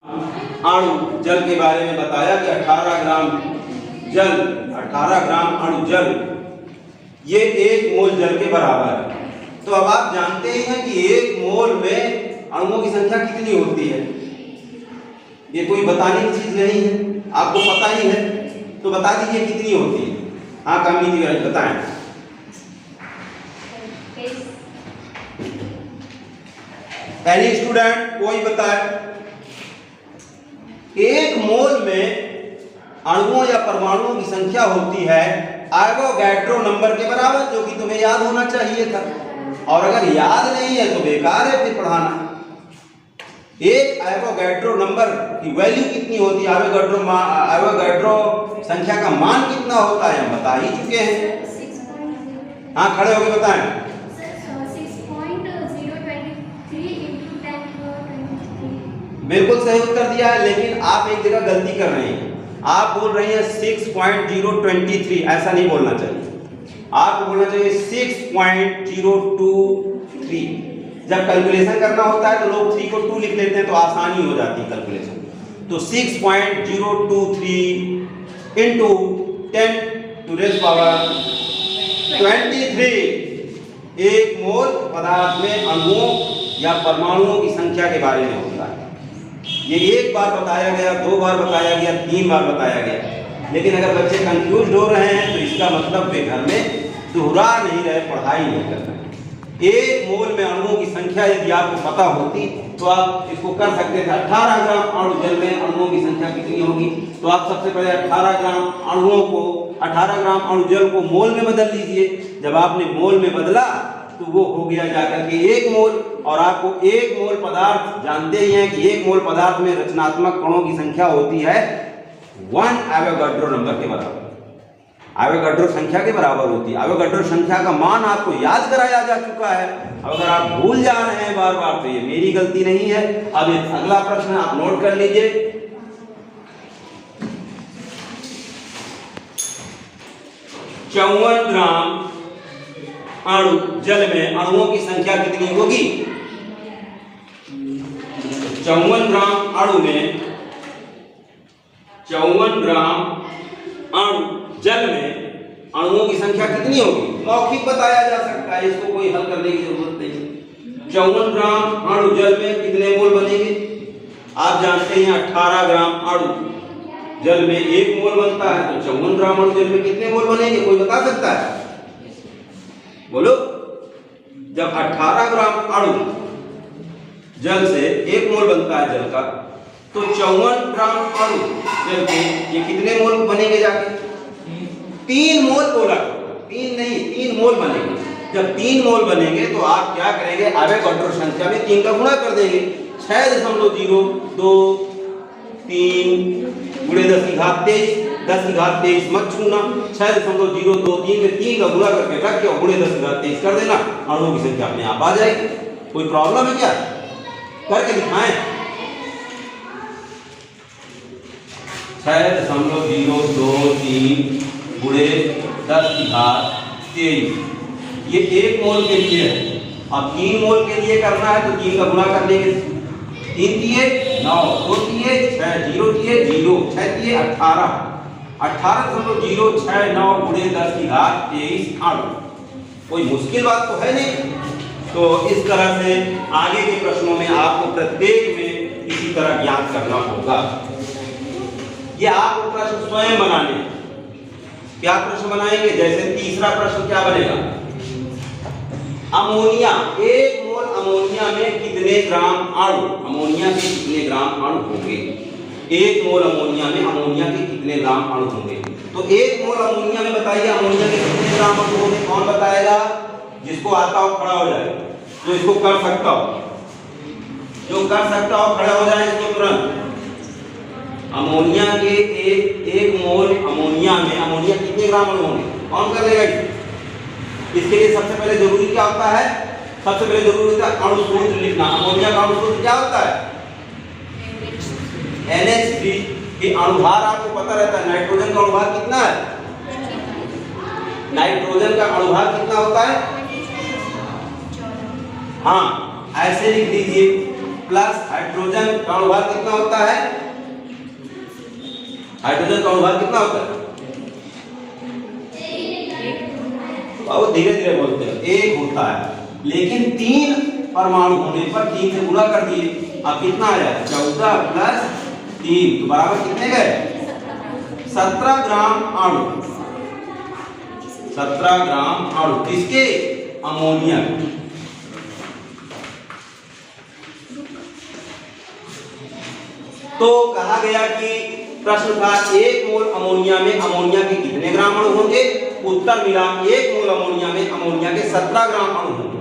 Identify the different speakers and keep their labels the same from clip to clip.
Speaker 1: अणु जल के बारे में बताया कि 18 ग्राम जल, 18 ग्राम अणु जल ये 1 मोल जल के बराबर है। तो अब आप जानते ही हैं कि 1 मोल में अणुओं की संख्या कितनी होती है। ये कोई बताने की चीज नहीं है, आपको पता ही है, तो बता दीजिए कितनी होती है। हाँ कामिनी जी बताएं। एनी स्टूडेंट कोई बताए। 1 मोल में अणुओं या परमाणुओं की संख्या होती है एवोगैड्रो नंबर के बराबर, जो कि तुम्हें याद होना चाहिए था, और अगर याद नहीं है तो बेकार है फिर पढ़ाना। एक एवोगैड्रो नंबर की वैल्यू कितनी होती है, एवोगैड्रो संख्या का मान कितना होता है हम बता ही चुके हैं। हाँ खड़े होके बताएं।
Speaker 2: 6.023
Speaker 1: बिल्कुल सही उत्तर दिया है, लेकिन आप एक जगह गलती कर रहे हैं। आप बोल रही हैं 6.023, ऐसा नहीं बोलना चाहिए, आपको बोलना चाहिए 6.023। जब कैलकुलेशन करना होता है तो लोग 3 को 2 लिख लेते हैं तो आसानी हो जाती है कैलकुलेशन। तो 6.023 इंटू 10⁻23 1 मोल पदार्थ में अणुओं या परमाणुओं की संख्या के बारे में होता है। ये 1 बार बताया गया, 2 बार बताया गया, 3 बार बताया गया, लेकिन अगर बच्चे कंफ्यूज हो रहे हैं तो इसका मतलब वे घर में दोहरा नहीं रहे, पढ़ाई नहीं कर रहे। 1 मोल में अणुओं की संख्या यदि आपको पता होती तो आप इसको कर सकते थे। 18 ग्राम अणु जल में अणुओं की संख्या कितनी होगी, तो आप सबसे पहले 18 ग्राम अणुओं को, 18 ग्राम अणु जल को मोल में बदल लीजिए। जब आपने मोल में बदला तो वो हो गया जाकर के 1 मोल, और आपको 1 मोल पदार्थ जानते ही हैं कि 1 मोल पदार्थ में रचनात्मक कणों की संख्या होती है 1 एवोगैड्रो नंबर के बराबर, एवोगैड्रो संख्या के बराबर होती है। एवोगैड्रो संख्या का मान आपको याद कराया जा चुका है, अगर आप भूल जा रहे हैं बार बार तो ये मेरी गलती नहीं है। अब अगला प्रश्न आप नोट कर लीजिए। 54 ग्राम अणु जल में अणुओं की संख्या कितनी होगी। 54 ग्राम अणु में, 54 ग्राम अणु जल में अणुओं की संख्या कितनी होगी, मौखिक बताया जा सकता है, इसको कोई हल करने की जरूरत नहीं। 54 ग्राम अणु जल में कितने मोल बनेंगे, आप जानते हैं 18 ग्राम अणु जल में 1 मोल बनता है, तो 54 ग्राम अणु जल में कितने मोल बनेंगे, कोई बता सकता है, बोलो। जब 18 ग्राम अणु जल से 1 मोल बनता है जल का, तो 54 ग्राम अणु जल के ये कितने मोल बनेंगे जाके, 3 मोल बोला, 3 नहीं 3 मोल बनेंगे। जब 3 मोल बनेंगे तो आप क्या करेंगे, एवोगैड्रो संख्या में 3 का गुणा कर देंगे। 6.023 गुणे 10 की घात 23, 10 की घात 23 मत छूना, 6.023 में 3 का गुणा करके रख के गुणे 10 की घात 23 कर देना, अणुओं की संख्या अपने आप आ जाएगी। कोई प्रॉब्लम है क्या, करके दिखाएं। 6.023 गुणे 10 की घात 23 ये 1 मोल के लिए है। अब 3 मोल के लिए करना है तो 3 का गुणा कर लेंगे, 3 दिए 9, 2 दिए 6, 0 दिए 0, 6 दिए 18, 18.069 गुणे 10 की घात 23 अणु। कोई मुश्किल बात तो है नहीं। तो इस तरह से आगे के प्रश्नों में आपको प्रत्येक में इसी तरह ज्ञात करना होगा। ये आपको प्रश्न स्वयं बनाने, क्या प्रश्न बनाएंगे, जैसे तीसरा प्रश्न क्या बनेगा, अमोनिया, 1 मोल अमोनिया में कितने ग्राम अणु, अमोनिया के कितने ग्राम अणु होंगे, 1 मोल अमोनिया में अमोनिया के कितने ग्राम अणु होंगे। तो 1 मोल अमोनिया में बताइए अमोनिया के कितने ग्राम अणु होंगे, कौन बताएगा, जिसको आता हो खड़ा हो जाए, जो इसको कर सकता हो, जो कर सकता हो खड़ा हो जाए इसको तुरंत। अमोनिया के 1 मोल अमोनिया में अमोनिया कितने ग्राम अणु होंगे, कौन कर लेगा। इसके लिए सबसे पहले जरूरी क्या होता है, सबसे पहले जरूरी होता है अणु सूत्र लिखना। अमोनिया का अणु सूत्र क्या होता है, NH3 के अणुभार आपको पता रहता है। नाइट्रोजन का अणुभार कितना है, नाइट्रोजन का अणुभार कितना होता है, हाँ ऐसे लिख दीजिए प्लस हाइड्रोजन का अणुभार कितना होता है? हाइड्रोजन का अणुभार कितना होता है? बहुत धीरे धीरे बोलते हैं, 1 होता है, लेकिन 3 परमाणु होने पर 3 से गुणा कर दिए, अब कितना आया? 14 प्लस 3 तो बराबर कितने गए? 17 ग्राम अणु। 17 ग्राम अणु किसके? अमोनिया। तो कहा गया कि प्रश्न था 1 मोल अमोनिया में अमोनिया के कितने ग्राम अणु होंगे? उत्तर मिला 1 मोल अमोनिया में अमोनिया के 17 ग्राम अणु होंगे।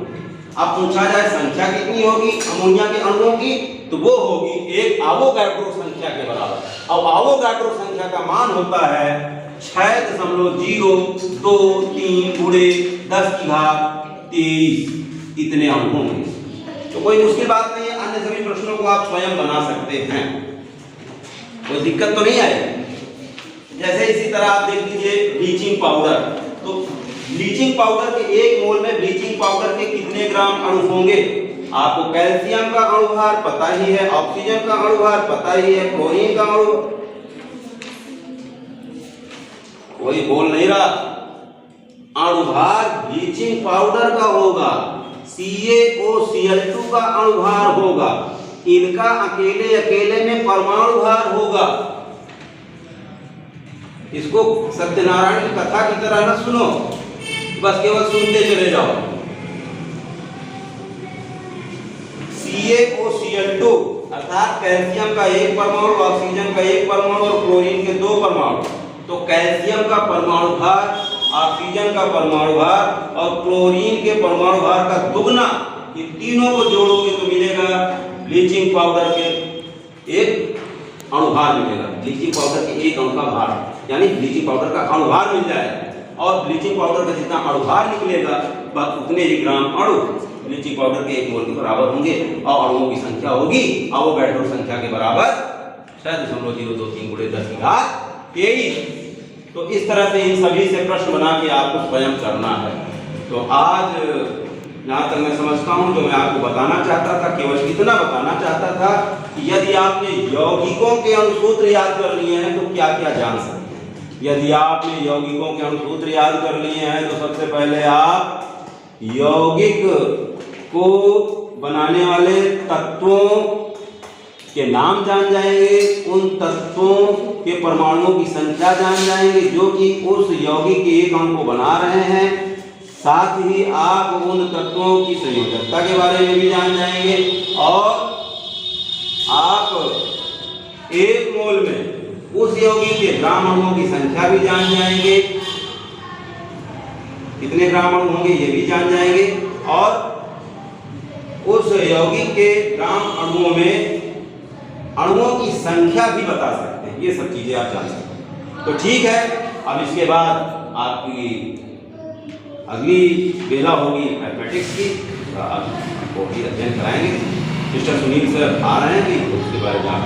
Speaker 1: अब पूछा जाए संख्या कितनी होगी अमोनिया के अणुओं की, तो वो होगी 1 आवोगाड्रो संख्या के बराबर। अब आवोगाड्रो संख्या का मान होता है 6.023 गुणे 10 की घात 23 इतने अणु होंगे। तो कोई मुश्किल बात नहीं है, अन्य सभी प्रश्नों को आप स्वयं बना सकते हैं, कोई दिक्कत तो नहीं आएगी। जैसे इसी तरह आप देख लीजिए ब्लीचिंग पाउडर, तो ब्लीचिंग पाउडर के 1 मोल में ब्लीचिंग पाउडर के कितने ग्राम अणु होंगे? आपको कैल्शियम का अणुभार पता ही है, ऑक्सीजन का अणुभार पता ही है, क्लोरीन का अणु, कोई बोल नहीं रहा। अणुभार ब्लीचिंग पाउडर का होगा, CaOCl2 का अणुभार होगा, इनका अकेले अकेले में परमाणु भार होगा। इसको सत्यनारायण की कथा की तरह न सुनो, बस केवल सुनते चले जाओ। CaOCl2 अर्थात कैल्शियम का 1 परमाणु, ऑक्सीजन का 1 परमाणु और क्लोरीन के 2 परमाणु। तो कैल्शियम का परमाणु भार, ऑक्सीजन का परमाणु भार और क्लोरीन के परमाणु भार का दुगना, इन तीनों को जोड़ोगे तो मिलेगा ब्लीचिंग पाउडर के 1 अणुभार मिलेगा। ब्लीचिंग पाउडर के 1 अणु का भार, यानी ब्लीचिंग पाउडर का अणुभार मिल जाएगा। और ब्लीचिंग पाउडर का जितना अणुभार निकलेगा बस उतने ही ग्राम अणु ब्लीचिंग पाउडर के 1 मोल के बराबर होंगे और अणुओं की संख्या होगी आवोगाड्रो संख्या के बराबर 6.023 गुणे 10 की घात 23। तो इस तरह से इन सभी से प्रश्न बना के आपको स्वयं करना है। तो आज जहाँ तक मैं समझता हूँ जो मैं आपको बताना चाहता था, केवल इतना बताना चाहता था कि यदि आपने यौगिकों के अणुसूत्र याद कर लिए हैं तो क्या क्या जान सकते हैं। यदि आपने यौगिकों के अणुसूत्र याद कर लिए हैं तो सबसे पहले आप यौगिक को बनाने वाले तत्वों के नाम जान जाएंगे, उन तत्वों के परमाणुओं की संख्या जान जाएंगे जो कि उस यौगिक के 1 अणु को बना रहे हैं। साथ ही आप उन तत्वों की संयोजकता के बारे में भी जान जाएंगे और आप 1 मोल में उस यौगिक के ग्राम अणुओं की संख्या भी जान जाएंगे, कितने ग्राम अणु होंगे ये भी जान जाएंगे और उस यौगिक के ग्राम अणुओं में अणुओं की संख्या भी बता सकते हैं। ये सब चीजें आप जान सकते हैं। तो ठीक है, अब इसके बाद आपकी अगली बेला होगी मैथमेटिक्स की, आपको भी अध्ययन कराएंगे। मिस्टर सुनील सर आ रहे हैं कि उसके बारे में आप